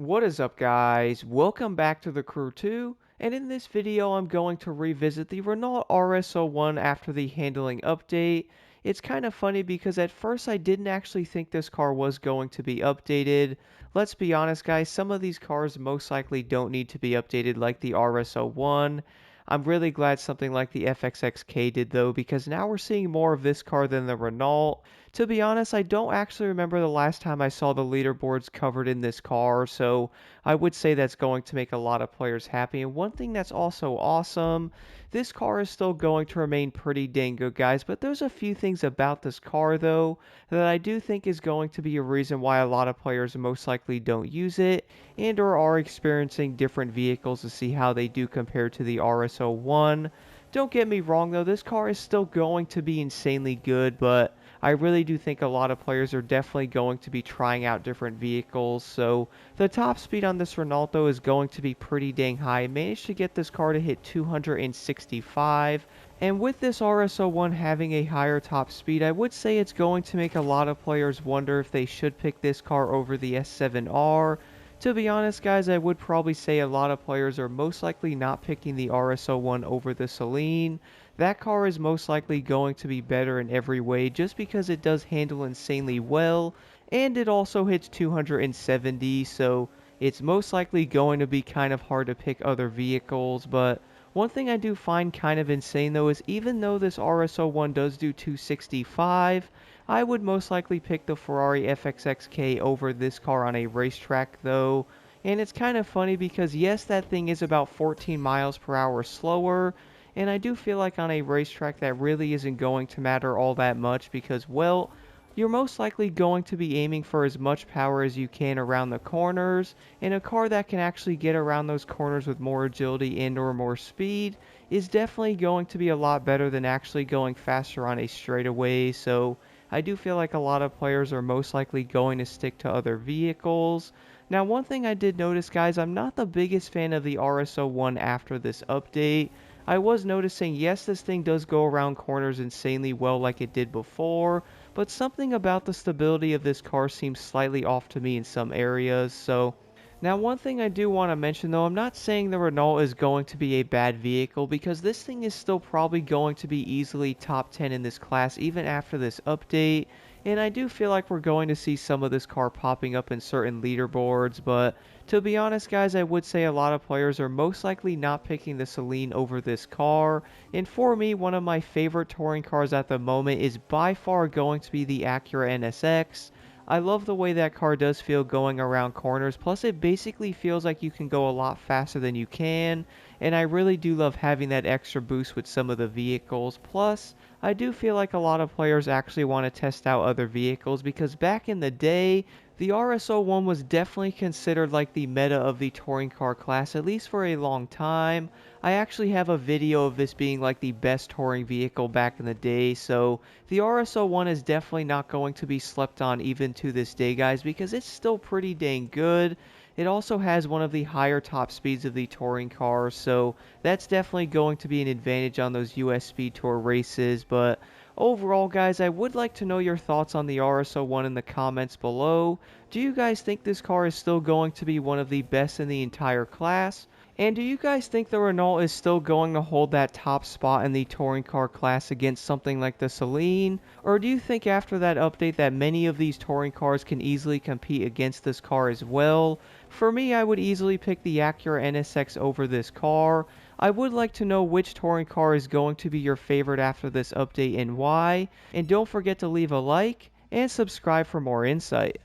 What is up, guys? Welcome back to the Crew 2, and in this video I'm going to revisit the Renault R.S.01 after the handling update. It's kind of funny because at first I didn't actually think this car was going to be updated. Let's be honest, guys, some of these cars most likely don't need to be updated like the RS01. I'm really glad something like the FXXK did though, because now we're seeing more of this car than the Renault. To be honest, I don't actually remember the last time I saw the leaderboards covered in this car, so I would say that's going to make a lot of players happy. And one thing that's also awesome, this car is still going to remain pretty dang good, guys, but there's a few things about this car, though, that I do think is going to be a reason why a lot of players most likely don't use it, and or are experiencing different vehicles to see how they do compare to the RS01. Don't get me wrong, though, this car is still going to be insanely good, but I really do think a lot of players are definitely going to be trying out different vehicles. So the top speed on this Renault is going to be pretty dang high. I managed to get this car to hit 265. And with this RS01 having a higher top speed, I would say it's going to make a lot of players wonder if they should pick this car over the S7R. To be honest, guys, I would probably say a lot of players are most likely not picking the RS01 over the Celine. That car is most likely going to be better in every way just because it does handle insanely well, and it also hits 270, so it's most likely going to be kind of hard to pick other vehicles. But one thing I do find kind of insane though is even though this RS01 does do 265, I would most likely pick the Ferrari FXXK over this car on a racetrack though. And it's kind of funny because yes, that thing is about 14 miles per hour slower, and I do feel like on a racetrack that really isn't going to matter all that much because, well, you're most likely going to be aiming for as much power as you can around the corners, and a car that can actually get around those corners with more agility and or more speed is definitely going to be a lot better than actually going faster on a straightaway. So I do feel like a lot of players are most likely going to stick to other vehicles. Now, one thing I did notice, guys, I'm not the biggest fan of the RS01 after this update. I was noticing, yes, this thing does go around corners insanely well like it did before, but something about the stability of this car seems slightly off to me in some areas. So now one thing I do want to mention though, I'm not saying the Renault is going to be a bad vehicle because this thing is still probably going to be easily top 10 in this class even after this update. And I do feel like we're going to see some of this car popping up in certain leaderboards, but to be honest, guys, I would say a lot of players are most likely not picking the Celine over this car. And for me, one of my favorite touring cars at the moment is by far going to be the Acura NSX. I love the way that car does feel going around corners, plus it basically feels like you can go a lot faster than you can, and I really do love having that extra boost with some of the vehicles. Plus, I do feel like a lot of players actually want to test out other vehicles because back in the day, the RS01 was definitely considered like the meta of the touring car class, at least for a long time. I actually have a video of this being like the best touring vehicle back in the day, so the RS01 is definitely not going to be slept on even to this day, guys, because it's still pretty dang good. It also has one of the higher top speeds of the touring cars, so that's definitely going to be an advantage on those US Speed Tour races. But overall, guys, I would like to know your thoughts on the RS01 in the comments below. Do you guys think this car is still going to be one of the best in the entire class? And do you guys think the Renault is still going to hold that top spot in the touring car class against something like the Celine? Or do you think after that update that many of these touring cars can easily compete against this car as well? For me, I would easily pick the Acura NSX over this car. I would like to know which touring car is going to be your favorite after this update and why. And don't forget to leave a like and subscribe for more insight.